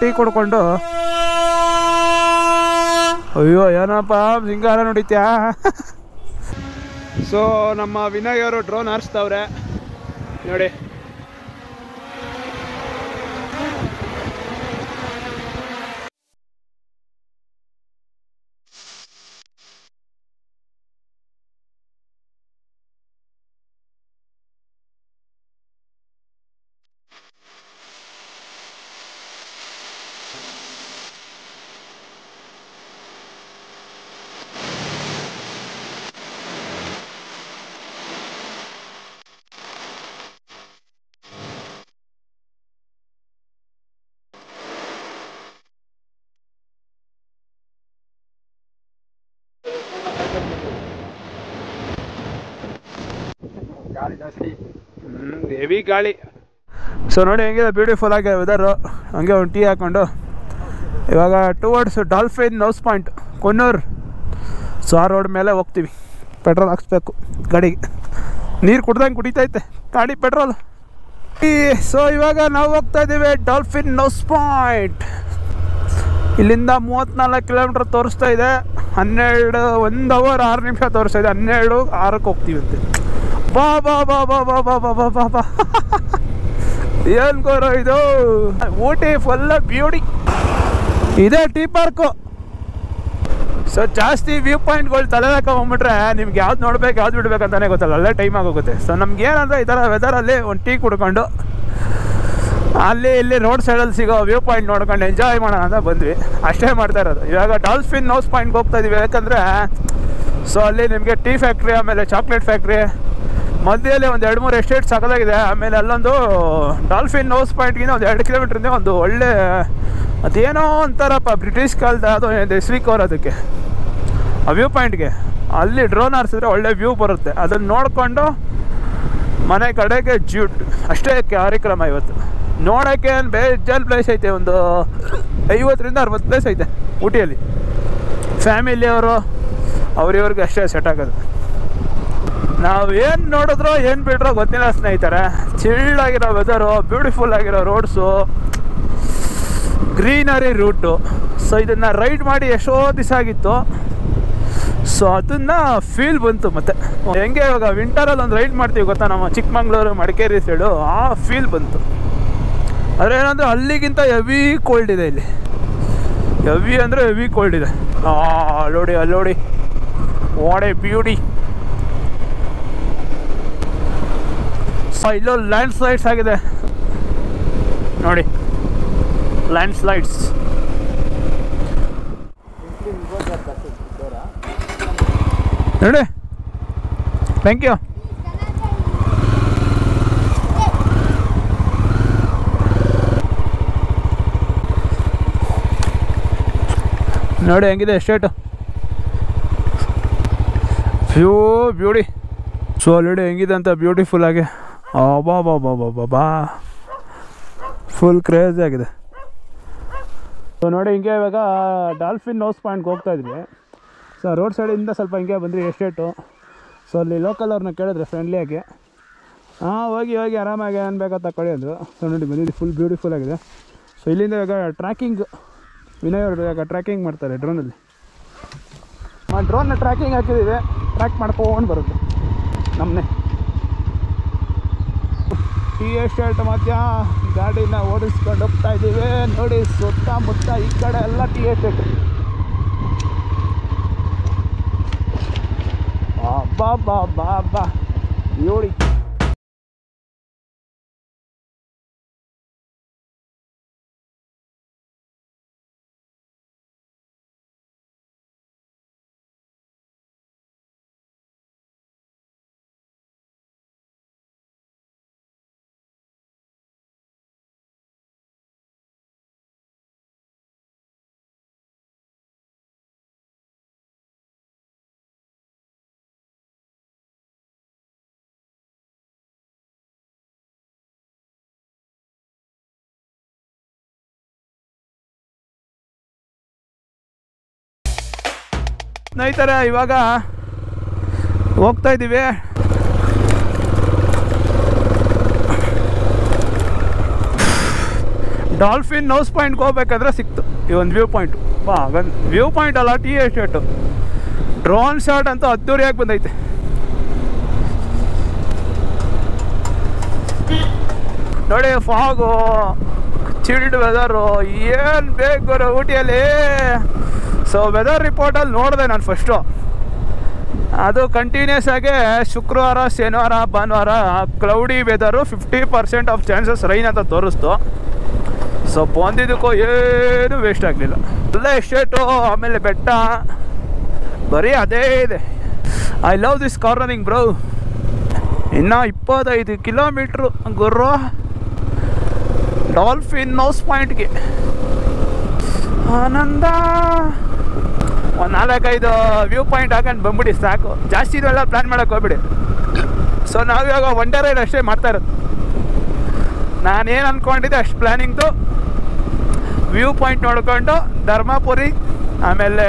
Tea ಕುಡ್ಕೊಂಡು ಅಯ್ಯೋ ಏನಪ್ಪ ಸಿಂಗಾರ ನೋಡಿತ್ಯಾ. ಸೊ ನಮ್ಮ ವಿನಯ್ ಅವರು ಡ್ರೋನ್ ಹಾರಿಸ್ತವ್ರೆ ನೋಡಿ. ಹೆವಿ ಗಾಳಿ. ಸೊ ನೋಡಿ ಹೆಂಗಿದೆ ಬ್ಯೂಟಿಫುಲ್ ಆಗಿ ವೆದರು. ಹಂಗೆ ಒಂದು ಟೀ ಹಾಕ್ಕೊಂಡು ಇವಾಗ towards Dolphin Nose Point Coonoor. So ಆ ರೋಡ್ ಮೇಲೆ ಹೋಗ್ತೀವಿ. ಪೆಟ್ರೋಲ್ ಹಾಕ್ಸ್ಬೇಕು ಗಾಡಿಗೆ. ನೀರು ಕುಡ್ದಂಗೆ ಕುಡಿತೈತೆ ಗಾಡಿ ಪೆಟ್ರೋಲ್. ಸೊ ಇವಾಗ ನಾವು ಹೋಗ್ತಾ ಇದ್ದೀವಿ ಡಾಲ್ಫಿನ್ ನೌಸ್ ಪಾಯಿಂಟ್. ಇಲ್ಲಿಂದ 34 ಕಿಲೋಮೀಟ್ರ್ ತೋರಿಸ್ತಾ ಇದೆ. 1 ಅವರ್ 6 ನಿಮಿಷ ತೋರಿಸ್ತಾ ಇದೆ. 12:06 ಹೋಗ್ತೀವಿ ಅಂತೆ. ಬಾ ಬಾ ಬಾ ಬಾ ಬಾ ಬಾ ಬಾ ಬಾ ಬಾ ಬಾ ಏನು ಕೋರೋ ಇದು. ಊಟಿ ಫುಲ್ ಬ್ಯೂಟಿ ಇದೆ. Tea park. ಸೊ ಜಾಸ್ತಿ ವ್ಯೂ ಪಾಯಿಂಟ್ಗಳು ತಲೆ ಹಾಕೊಂಡ್ಬಿಟ್ರೆ ನಿಮ್ಗೆ ಯಾವ್ದು ನೋಡ್ಬೇಕು ಯಾವ್ದು ಬಿಡ್ಬೇಕು ಅಂತಲೇ ಗೊತ್ತಲ್ಲ, ಅಲ್ಲೇ ಟೈಮ್ ಆಗೋಗುತ್ತೆ. ಸೊ ನಮ್ಗೆ ಏನಂದರೆ ಈ ಥರ ವೆದರಲ್ಲಿ ಒಂದು ಟೀ ಕುಡ್ಕೊಂಡು ಅಲ್ಲಿ ಇಲ್ಲಿ ರೋಡ್ ಸೈಡಲ್ಲಿ ಸಿಗೋ ವ್ಯೂ ಪಾಯಿಂಟ್ ನೋಡ್ಕೊಂಡು ಎಂಜಾಯ್ ಮಾಡೋಣ ಅಂತ ಬಂದ್ವಿ. ಅಷ್ಟೇ ಮಾಡ್ತಾ ಇರೋದು. ಇವಾಗ ಡಾಲ್ಫಿನ್ ನೌಸ್ ಪಾಯಿಂಟ್ಗೆ ಹೋಗ್ತಾ ಇದೀವಿ. ಯಾಕಂದರೆ ಸೊ ಅಲ್ಲಿ ನಿಮಗೆ ಟೀ ಫ್ಯಾಕ್ಟ್ರಿ, ಆಮೇಲೆ ಚಾಕ್ಲೇಟ್ ಫ್ಯಾಕ್ಟ್ರಿ, ಮಧ್ಯದಲ್ಲಿ ಒಂದು 2-3 ಎಸ್ಟೇಟ್ ಸಾಕಾಗಿದೆ. ಆಮೇಲೆ ಅಲ್ಲೊಂದು ಡಾಲ್ಫಿನ್ ನೌಸ್ ಪಾಯಿಂಟ್ಗಿಂತ ಒಂದು 2 ಕಿಲೋಮೀಟ್ರಿಂದ ಒಂದು ಒಳ್ಳೆ ಅದೇನೋ ಅಂತಾರಪ್ಪ ಬ್ರಿಟಿಷ್ ಕಾಲದ ಅದು ಹೆಸರಿಕೋರು ಅದಕ್ಕೆ ಆ ವ್ಯೂ ಪಾಯಿಂಟ್ಗೆ. ಅಲ್ಲಿ ಡ್ರೋನ್ ಹಾರಿಸಿದ್ರೆ ಒಳ್ಳೆ ವ್ಯೂ ಬರುತ್ತೆ. ಅದನ್ನು ನೋಡಿಕೊಂಡು ಮನೆ ಕಡೆಗೆ ಜೂಟ್ ಅಷ್ಟೇ ಕಾರ್ಯಕ್ರಮ. ಇವತ್ತು ನೋಡೋಕ್ಕೆ ಬೇಜಾನ್ ಪ್ಲೇಸ್ ಐತೆ. ಒಂದು 50ರಿಂದ 60 ಪ್ಲೇಸ್ ಐತೆ ಊಟಿಯಲ್ಲಿ. ಫ್ಯಾಮಿಲಿಯವರು ಅವ್ರಿವ್ರಿಗೆ ಅಷ್ಟೇ ಸೆಟ್ ಆಗೋದು. ನಾವೇನು ನೋಡಿದ್ರೋ ಏನು ಬಿಟ್ರೋ ಗೊತ್ತಿಲ್ಲ ಸ್ನೇಹಿತರೆ. ಚಿಲ್ಲಾಗಿರೋ ವೆದರು, ಬ್ಯೂಟಿಫುಲ್ ಆಗಿರೋ ರೋಡ್ಸು, ಗ್ರೀನರಿ ರೂಟು. ಸೊ ಇದನ್ನು ರೈಡ್ ಮಾಡಿ ಎಷ್ಟೋ ದಿವಸ ಆಗಿತ್ತು. ಸೊ ಅದನ್ನು ಫೀಲ್ ಬಂತು. ಮತ್ತು ಹೆಂಗೆ ಇವಾಗ ವಿಂಟರಲ್ಲಿ ಒಂದು ರೈಡ್ ಮಾಡ್ತೀವಿ ಗೊತ್ತಾ, ನಮ್ಮ ಚಿಕ್ಕಮಂಗ್ಳೂರು ಮಡಿಕೇರಿ ಸೈಡು, ಆ ಫೀಲ್ ಬಂತು. ಆದರೆ ಏನಂದರೆ ಅಲ್ಲಿಗಿಂತ ಹೆವಿ ಕೋಲ್ಡ್ ಇದೆ ಇಲ್ಲಿ. ಹೆವಿ ಅಂದರೆ ಹೆವಿ ಕೋಲ್ಡ್ ಇದೆ. ಅಲ್ಲೋಡಿ ಅಲ್ಲೋಡಿ, ವಾಟ್ ಎ ಬ್ಯೂಟಿ. ಸೊ ಇಲ್ಲೋ ಲ್ಯಾಂಡ್ ಸ್ಲೈಡ್ಸ್ ಆಗಿದೆ ನೋಡಿ, ಲ್ಯಾಂಡ್ ಸ್ಲೈಡ್ಸ್. ನೋಡಿ, ಥ್ಯಾಂಕ್ ಯು. ನೋಡಿ ಹೆಂಗಿದೆ estate, view beauty. So already ಹೆಂಗಿದೆ ಅಂತ ಬ್ಯೂಟಿಫುಲ್ ಆಗಿ. ಬಾ ಬಾ ಬಾ ಬಾ ಬಾ ಬಾ ಫುಲ್ ಕ್ರೇಜಿ ಆಗಿದೆ. ಸೊ ನೋಡಿ ಹಿಂಗೆ ಇವಾಗ ಡಾಲ್ಫಿನ್ ನೌಸ್ ಪಾಯಿಂಟ್ಗೆ ಹೋಗ್ತಾ ಇದ್ವಿ. ಸೊ ರೋಡ್ ಸೈಡಿಂದ ಸ್ವಲ್ಪ ಹಿಂಗೆ ಬಂದ್ರಿ ಎಸ್ಟೇಟು. ಸೊ ಅಲ್ಲಿ ಲೋಕಲ್ ಅವ್ರನ್ನ ಕೇಳಿದ್ರೆ ಫ್ರೆಂಡ್ಲಿಯಾಗಿ, ಹೋಗಿ ಹೋಗಿ ಆರಾಮಾಗಿ ಏನು ಬೇಕಾ ತಗೊಳ್ಳಿ ಅಂದರು. ಸೊ ನೋಡಿ ಬಂದಿದ್ದು ಫುಲ್ ಬ್ಯೂಟಿಫುಲ್ ಆಗಿದೆ. ಸೊ ಇಲ್ಲಿಂದ ಇವಾಗ ಟ್ರ್ಯಾಕಿಂಗ್, ವಿನಯ್ ಅವರು ಇವಾಗ ಟ್ರ್ಯಾಕಿಂಗ್ ಮಾಡ್ತಾರೆ ಡ್ರೋನಲ್ಲಿ. ಡ್ರೋನ್ನ ಟ್ರ್ಯಾಕಿಂಗ್ ಹಾಕಿದ್ದೀವಿ, ಟ್ರ್ಯಾಕ್ ಮಾಡ್ಕೊಂಡು ಬರುತ್ತೆ ನಮ್ಮನ್ನೇ. ಟೀ ಎಸ್ಟೇಟ್ ಮಧ್ಯ ಗಾಡಿನ ಓಡಿಸ್ಕೊಂಡು ಹೋಗ್ತಾ ಇದ್ದೀವಿ. ನೋಡಿ ಸುತ್ತಮುತ್ತ ಈ ಕಡೆ ಎಲ್ಲ ಟೀ ಎಸ್ಟೇಟ್. ಬಾ ಬಾ ಬಾ ಬಾ ನೋಡಿ. ಸ್ನೇಹಿತರೆ ಇವಾಗ ಹೋಗ್ತಾ ಇದ್ದೀವಿ. ಡಾಲ್ಫಿನ್ ನೋಸ್ ಪಾಯಿಂಟ್ಗೆ ಹೋಗ್ಬೇಕಾದ್ರೆ ಸಿಕ್ತು ಈ ಒಂದು ವ್ಯೂ ಪಾಯಿಂಟು. ವ್ಯೂ ಪಾಯಿಂಟ್ ಅಲ್ಲ, ಟೀ ಎಸ್ಟೇಟು. ಡ್ರೋನ್ ಶಾಟ್ ಅಂತೂ ಅದ್ದೂರಿಯಾಗಿ ಬಂದೈತೆ. ನೋಡಿ ಫಾಗು, ಚಿಲ್ಡ್ ವೆದರು, ಏನು ಬೇಕು ಊಟಿಯಲ್ಲಿ. ಸೊ ವೆದರ್ ರಿಪೋರ್ಟಲ್ಲಿ ನೋಡಿದೆ ನಾನು ಫಸ್ಟು. ಅದು ಕಂಟಿನ್ಯೂಸ್ ಆಗಿ ಶುಕ್ರವಾರ, ಶನಿವಾರ, ಭಾನುವಾರ cloudy weather, 50% of chances rain ಅಂತ ತೋರಿಸ್ತು. ಸೊ ಬಂದಿದ್ದಕ್ಕೂ ಏನು ವೇಸ್ಟ್ ಆಗಲಿಲ್ಲ. ಎಲ್ಲ ಎಸ್ಟೇಟು, ಆಮೇಲೆ ಬೆಟ್ಟ, ಬರೀ ಅದೇ ಇದೆ. I love this cornering bro. ಇನ್ನು 25 ಕಿಲೋಮೀಟ್ರು ಗುರು ಡಾಲ್ಫಿನ್ ನೋಸ್ ಪಾಯಿಂಟ್ಗೆ. ಆನಂದ. ಒಂದು 4-5 ವ್ಯೂ ಪಾಯಿಂಟ್ ಹಾಕೊಂಡು ಬಂದ್ಬಿಡಿ ಸಾಕು. ಜಾಸ್ತಿ ಇದೆಲ್ಲ ಪ್ಲ್ಯಾನ್ ಮಾಡೋಕ್ಕೆ ಹೋಗ್ಬಿಡಿ. ಸೊ ನಾವಿವಾಗ ಒನ್ ಡೇ ರೈಡ್ ಅಷ್ಟೇ ಮಾಡ್ತಾ ಇರೋದು. ನಾನೇನು ಅಂದ್ಕೊಂಡಿದ್ದೆ ಅಷ್ಟು ಪ್ಲ್ಯಾನಿಂಗ್ದು. ವ್ಯೂ ಪಾಯಿಂಟ್ ನೋಡ್ಕೊಂಡು ಧರ್ಮಪುರಿ, ಆಮೇಲೆ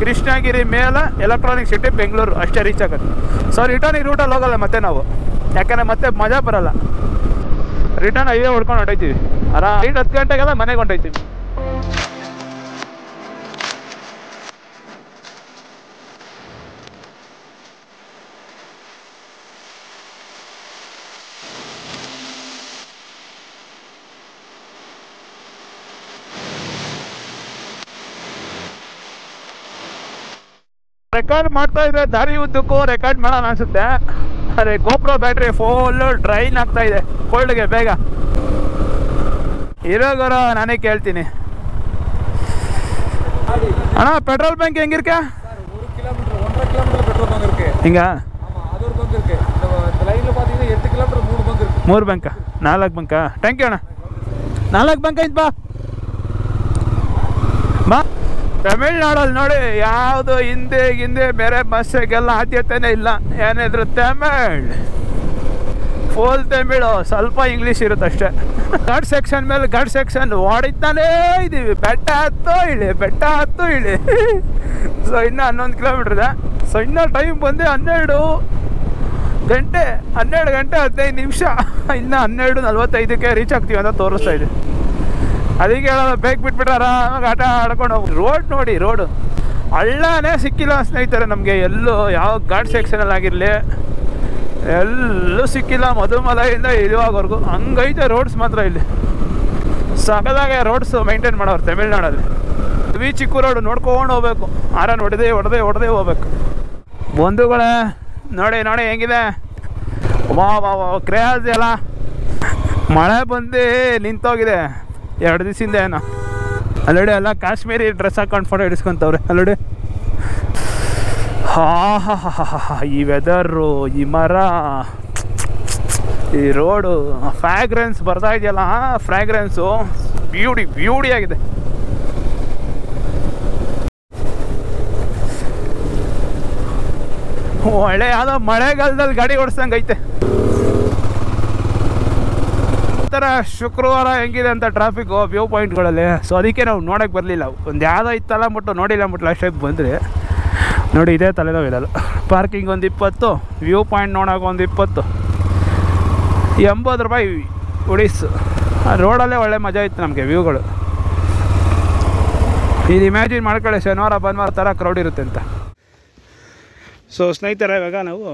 ಕೃಷ್ಣಗಿರಿ ಮೇಲೆ ಎಲೆಕ್ಟ್ರಾನಿಕ್ ಸಿಟಿ ಬೆಂಗಳೂರು ಅಷ್ಟೇ ರೀಚ್ ಆಗೋದು. ಸೊ ರಿಟರ್ನ್ ಈ ರೂಟಲ್ಲಿ ಹೋಗಲ್ಲ ಮತ್ತೆ ನಾವು, ಯಾಕಂದರೆ ಮತ್ತೆ ಮಜಾ ಬರೋಲ್ಲ. ರಿಟರ್ನ್ ಹೈವೇ ಹೊಡ್ಕೊಂಡು ಹೊಂಟೋಯ್ತೀವಿ. ಆರಾಮ 10 ಗಂಟೆಗೆಲ್ಲ ಮನೆಗೆ ಹೊಂಟೋಯ್ತೀವಿ. ರೆಕಾರ್ಡ್ ಮಾಡ್ತಾ ಇದ್ರೆ ದಾರಿ ಉದ್ದಕ್ಕೂ ರೆಕಾರ್ಡ್ ಮಾಡೋಣ ಅನಿಸುತ್ತೆ. ಅದೇ ಗೋಪ್ರೋ ಬ್ಯಾಟ್ರಿ ಫುಲ್ಲು ಡ್ರೈನ್ ಆಗ್ತಾ ಇದೆ ಕೋಲ್ಡ್ಗೆ ಬೇಗ. ಇರೋಗರ ನಾನೇ ಕೇಳ್ತೀನಿ ಅಣ್ಣ, ಪೆಟ್ರೋಲ್ ಬಂಕ್ ಹೆಂಗಿರ್ಕ ಹಿಂಗ 3 ಬಂಕ 4 ಬಂಕ. ಥ್ಯಾಂಕ್ ಯು ಅಣ್ಣ. 4 ಬಂಕ ಐತ್ ಬಾ. ತಮಿಳ್ನಾಡಲ್ಲಿ ನೋಡಿ ಯಾವುದು ಹಿಂದೆ ಬೇರೆ ಬಸ್ಸಿಗೆಲ್ಲ ಆದ್ಯತೆನೇ ಇಲ್ಲ. ಏನಿದ್ರು ತಮಿಳ್, ಫುಲ್ ತಮಿಳು, ಸ್ವಲ್ಪ ಇಂಗ್ಲೀಷ್ ಇರುತ್ತೆ ಅಷ್ಟೇ. ಘಾಟ್ ಸೆಕ್ಷನ್ ಮೇಲೆ ಘಾಟ್ ಸೆಕ್ಷನ್ ಹೊಡಿತಾನೇ ಇದ್ದೀವಿ. ಬೆಟ್ಟ ಹತ್ತು ಇಳಿ. ಸೊ ಇನ್ನೂ 11 ಕಿಲೋಮೀಟ್ರ್ ಇದೆ. ಸೊ ಇನ್ನೂ ಟೈಮ್ ಬಂದು 12 ಗಂಟೆ 15 ನಿಮಿಷ. ಇನ್ನು 12:45ಕ್ಕೆ ರೀಚ್ ಆಗ್ತೀವಿ ಅಂತ ತೋರಿಸ್ತಾ ಇದೆ. ಅದಕ್ಕೆ ಹೇಳೋದು, ಬೇಗ ಬಿಟ್ಬಿಟ್ರೆ ಆರಾಮಾಗಿ ಆಟ ಆಡ್ಕೊಂಡು ಹೋಗಿ. ರೋಡ್ ನೋಡಿ, ರೋಡು ಹಳ್ಳನೇ ಸಿಕ್ಕಿಲ್ಲ ಸ್ನೇಹಿತರೆ ನಮಗೆ. ಎಲ್ಲೂ ಯಾವ ಘಾಟ್ ಸೆಕ್ಷನಲ್ಲಿ ಆಗಿರಲಿ ಎಲ್ಲೂ ಸಿಕ್ಕಿಲ್ಲ. ಮಧುಮಲೆಯಿಂದ ಇರುವಾಗವರೆಗೂ ಹಂಗೈತೆ ರೋಡ್ಸ್ ಮಾತ್ರ. ಇಲ್ಲಿ ಸಕದಾಗೆ ರೋಡ್ಸು ಮೈಂಟೈನ್ ಮಾಡೋರು ತಮಿಳ್ನಾಡಲ್ಲಿ. ಚಿಕ್ಕ ರೋಡು ನೋಡ್ಕೊಂಡು ಹೋಗ್ಬೇಕು. ಆರನ್ ಹೊಡೆದೇ ಹೋಗ್ಬೇಕು. ಬಂಧುಗಳೇ ನೋಡಿ ಹೆಂಗಿದೆ. ವಾ ಕ್ರೇಜ್ ಎಲ್ಲ. ಮಳೆ ಬಂದು ನಿಂತೋಗಿದೆ 2 ದಿವಸದಿಂದ. ಏನೋ ಅಲ್ಲಡೆ ಎಲ್ಲ ಕಾಶ್ಮೀರಿ ಡ್ರೆಸ್ ಹಾಕೊಂಡು ಫೋಟೋ ಹಿಡಿಸ್ಕೊಂತವ್ರೆ ಅಲ್ಲಡೆ. ಈ ವೆದರು, ಈ ಮರ, ಈ ರೋಡು, ಫ್ರಾಗ್ರೆನ್ಸ್ ಬರ್ತಾ ಇದೆಯಲ್ಲ, ಫ್ರಾಗ್ರೆನ್ಸು ಬ್ಯೂಟಿ ಆಗಿದೆ. ಒಳ್ಳೆ ಯಾವುದೋ ಮಳೆಗಾಲದಲ್ಲಿ ಗಾಡಿ ಓಡಿಸ್ದಂಗೆ ಐತೆ. ಥರ ಶುಕ್ರವಾರ ಹೆಂಗಿದೆ ಅಂತ ಟ್ರಾಫಿಕ್ಕು ವ್ಯೂ ಪಾಯಿಂಟ್ಗಳಲ್ಲಿ. ಸೊ ಅದಕ್ಕೆ ನಾವು ನೋಡೋಕ್ಕೆ ಬರಲಿಲ್ಲ. ಒಂದು ಯಾವುದೋ ಇತ್ತಲ್ಲ ನೋಡಿಲ್ಲ ಲಾಸ್ಟ್ ಟೈಮ್ ಬಂದರೆ ನೋಡಿ ಇದೇ ತಲೆನೋವಿಲ್ಲ. ಪಾರ್ಕಿಂಗ್ ಒಂದು 20, ವ್ಯೂ ಪಾಯಿಂಟ್ ನೋಡೋಕೆ ಒಂದು 20, 80 ರೂಪಾಯಿ ಉಡೀಸು. ಆ ರೋಡಲ್ಲೇ ಒಳ್ಳೆ ಮಜಾ ಇತ್ತು ನಮಗೆ ವ್ಯೂಗಳು. ಇದು ಇಮ್ಯಾಜಿನ್ ಮಾಡ್ಕೊಳ್ಳಿ, ಶನಿವಾರ ಭಾನುವಾರ ಥರ ಕ್ರೌಡ್ ಇರುತ್ತೆ ಅಂತ. ಸೊ ಸ್ನೇಹಿತರೆ, ಇವಾಗ ನಾವು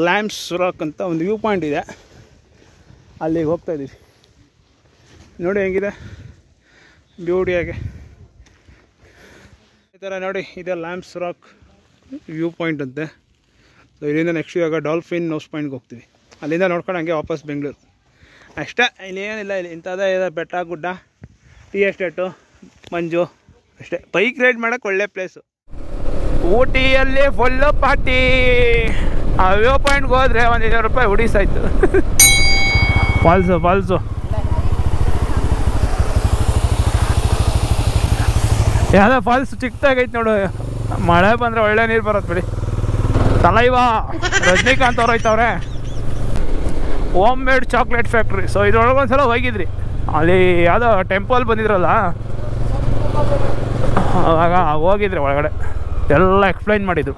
ಲ್ಯಾಂಪ್ಸ್ ರಾಕ್ ಅಂತ ಒಂದು ವ್ಯೂ ಪಾಯಿಂಟ್ ಇದೆ, ಅಲ್ಲಿಗೆ ಹೋಗ್ತಾಯಿದ್ದೀವಿ. ನೋಡಿ ಹೆಂಗಿದೆ ಬ್ಯೂಟಿಯಾಗಿ. ಈ ಥರ ನೋಡಿ, ಇದೆ ಲ್ಯಾಂಪ್ಸ್ ರಾಕ್ ವ್ಯೂ ಪಾಯಿಂಟ್ ಅಂತೆ. ಸೊ ಇಲ್ಲಿಂದ ನೆಕ್ಸ್ಟ್ ಇವಾಗ ಡಾಲ್ಫಿನ್ ನೋಸ್ ಪಾಯಿಂಟ್ಗೆ ಹೋಗ್ತೀವಿ. ಅಲ್ಲಿಂದ ನೋಡ್ಕೊಂಡು ಹಂಗೆ ವಾಪಸ್ ಬೆಂಗಳೂರು ಅಷ್ಟೇ. ಇನ್ನೇನಿಲ್ಲ. ಇಲ್ಲಿ ಇಂಥದ್ದೇ ಇದೆ, ಬೆಟ್ಟ ಗುಡ್ಡ, ಟೀ ಎಸ್ಟೇಟು, ಮಂಜು ಅಷ್ಟೇ. ಬೈಕ್ ರೈಡ್ ಮಾಡೋಕ್ಕೆ ಒಳ್ಳೆ ಪ್ಲೇಸು. ಊಟಿಯಲ್ಲಿ ಫುಲ್ಲು ಪಾರ್ಟಿ. ಆ ವ್ಯೂ ಪಾಯಿಂಟ್ಗೆ ಹೋದರೆ 1,200 ರೂಪಾಯಿ ಉಡೀಸಾಯ್ತು. ಫಾಲ್ಸು ಯಾವುದೋ ಫಾಲ್ಸ್ ಚಿಕ್ಕದಾಗೈತೆ ನೋಡು. ಮಳೆ ಬಂದರೆ ಒಳ್ಳೆ ನೀರು ಬರೋದು ಬಿಡಿ. ತಲೈವ ರಜನಿಕಾಂತ್ ಅವ್ರು ಐತವ್ರೆ, home made chocolate factory. So ಇದ್ರೊಳಗೊಂದ್ಸಲ ಹೋಗಿದ್ರಿ. ಅಲ್ಲಿ ಯಾವುದೋ ಟೆಂಪಲ್ ಬಂದಿದ್ರಲ್ಲ, ಆವಾಗ ಹೋಗಿದ್ರಿ ಒಳಗಡೆ. ಎಲ್ಲ ಎಕ್ಸ್ಪ್ಲೈನ್ ಮಾಡಿದ್ರು.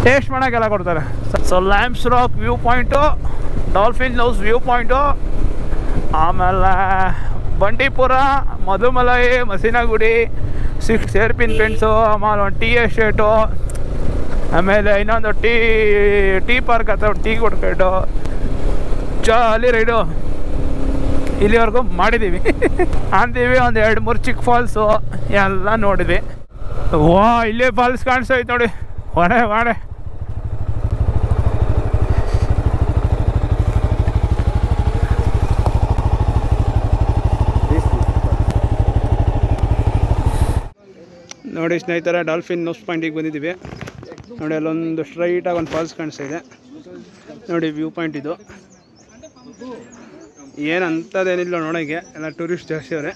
ಟೇಸ್ಟ್ ಮಾಡೋಕ್ಕೆಲ್ಲ ಕೊಡ್ತಾರೆ. So lamps rock view point, dolphin house view point, ಆಮೇಲೆ ಬಂಡೀಪುರ, ಮಧುಮಲೈ, ಮಸೀನಗುಡಿ, 6 ಏರ್ಪಿನ್ ಪೆಂಟ್ಸು, ಆಮೇಲೆ ಒಂದು ಟೀ ಎಸ್ಟೇಟು, ಆಮೇಲೆ ಇನ್ನೊಂದು ಟೀ ಪಾರ್ಕ್ ಹತ್ರ ಒಂದು ಟೀ ಕೊಡ್ಕೊಂಡು ಜಾಲಿ ರೈಡು ಇಲ್ಲಿವರೆಗೂ ಮಾಡಿದ್ದೀವಿ. ಅಂತೀವಿ ಒಂದು 2-3 ಚಿಕ್ಕ ಫಾಲ್ಸು ಎಲ್ಲ ನೋಡಿದ್ವಿ. ವಾ, ಇಲ್ಲೇ ಫಾಲ್ಸ್ ಕಾಣಿಸ್ತೈತೆ ನೋಡಿ, ಹೊಡೆ ವಾಡೆ. ನೋಡಿ ಸ್ನೇಹಿತರೆ, ಡಾಲ್ಫಿನ್ ನೋಸ್ ಪಾಯಿಂಟಿಗೆ ಬಂದಿದ್ದೀವಿ. ನೋಡಿ ಅಲ್ಲೊಂದು ಸ್ಟ್ರೈಟಾಗಿ ಒಂದು ಫಾಲ್ಸ್ ಕಾಣಿಸ್ತಾ ಇದೆ ನೋಡಿ, ವ್ಯೂ ಪಾಯಿಂಟ್ ಇದು. ಏನಂತದೇನಿಲ್ಲ ನೋಡೋಕ್ಕೆ, ಎಲ್ಲ ಟೂರಿಸ್ಟ್ ಜಾಸ್ತಿ ಅವರೇ.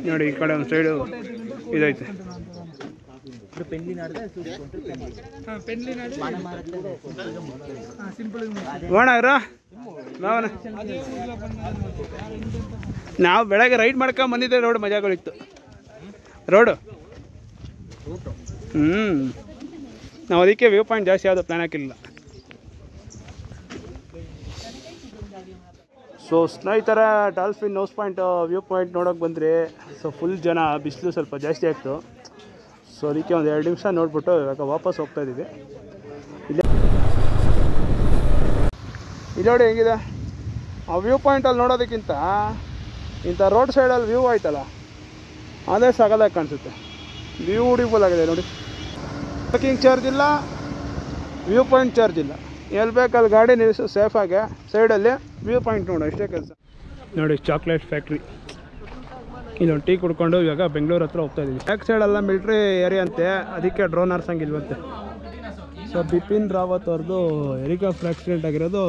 ನೋಡಿ ಈ ಕಡೆ ಒಂದು ಸೈಡು ಇದೈತೆ. ನಾವು ಬೆಳಗ್ಗೆ ರೈಡ್ ಮಾಡ್ಕೊಂಡು ಬಂದಿದ್ದೆ, ರೋಡ್ ಮಜಾಗಳಿತ್ತು ರೋಡು. ನಾವು ಅದಕ್ಕೆ ವ್ಯೂ ಪಾಯಿಂಟ್ ಜಾಸ್ತಿ ಯಾವುದು ಪ್ಲ್ಯಾನ್ ಹಾಕಿಲ್ಲ. ಸೊ ಸ್ನೇಹಿತರ, dolphin nose point view point ನೋಡೋಕೆ ಬಂದರೆ ಸೊ ಫುಲ್ ಜನ, ಬಿಸಿಲು ಸ್ವಲ್ಪ ಜಾಸ್ತಿ ಆಯಿತು. ಸೊ ಅದಕ್ಕೆ ಒಂದು 2 ನಿಮಿಷ ನೋಡ್ಬಿಟ್ಟು ಇವಾಗ ವಾಪಸ್ ಹೋಗ್ತಾ ಇದ್ದೀವಿ. ಇಲ್ಲಿ ನೋಡಿ ಹೆಂಗಿದೆ ಆ ವ್ಯೂ ಪಾಯಿಂಟಲ್ಲಿ ನೋಡೋದಕ್ಕಿಂತ ಇಂಥ ರೋಡ್ ಸೈಡಲ್ಲಿ ವ್ಯೂ ಆಯ್ತಲ್ಲ, ಅದೇ ಸಗದಾಗಿ ಕಾಣಿಸುತ್ತೆ. ಬ್ಯೂಟಿಫುಲ್ ಆಗಿದೆ ನೋಡಿ. ಪಾರ್ಕಿಂಗ್ ಚಾರ್ಜ್ ಇಲ್ಲ, ವ್ಯೂ ಪಾಯಿಂಟ್ ಚಾರ್ಜ್ ಇಲ್ಲ, ಎಲ್ಲಿ ಬೇಕಲ್ಲಿ ಗಾಡಿ ನಿಲ್ಲಿಸು ಸೇಫಾಗಿ. ಸೈಡಲ್ಲಿ ವ್ಯೂ ಪಾಯಿಂಟ್ ನೋಡು, ಅಷ್ಟೇ ಕೆಲಸ. ನೋಡಿ ಚಾಕ್ಲೇಟ್ ಫ್ಯಾಕ್ಟ್ರಿ, ಇಲ್ಲೊಂದು ಟೀ ಕುಡ್ಕೊಂಡು ಇವಾಗ ಬೆಂಗಳೂರು ಹತ್ರ ಹೋಗ್ತಾ ಇದ್ದೀವಿ. ಬ್ಯಾಕ್ ಸೈಡೆಲ್ಲ ಮಿಲ್ಟ್ರಿ ಏರಿಯಾ ಅಂತೆ, ಅದಕ್ಕೆ ಡ್ರೋನ್ ಹಾರ್ಸಂಗಿಲ್ವಂತೆ. ಸೊ ಬಿಪಿನ್ ರಾವತ್ ಅವ್ರದ್ದು ಹೆಲಿಕಾಪ್ಟರ್ ಆಕ್ಸಿಡೆಂಟ್ ಆಗಿರೋದು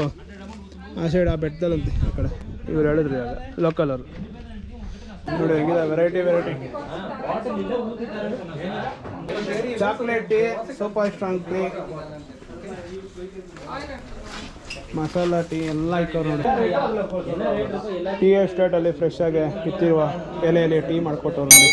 ಆ ಸೈಡ್, ಆ ಬೆಟ್ಟದಲ್ಲಂತೆ. ಆ ಕಡೆ ಇವ್ರು ಹೇಳಿದ್ರು ಇವಾಗ ಲೋಕಲ್ ಅವರು. ನೋಡಿ ಹೆಂಗಿದೆ variety chocolate tea, super strong tea, masala tea ಎಲ್ಲ ಇಕ್ಕವ್ರು ನೋಡಿ. ಟೀ ಎಸ್ಟೇಟಲ್ಲಿ ಫ್ರೆಶ್ ಆಗಿ ಕಿತ್ತಿರುವ ಎಲೆಯಲ್ಲಿ ಟೀ ಮಾಡಿಕೊಟ್ಟವ್ರು ನೋಡಿ.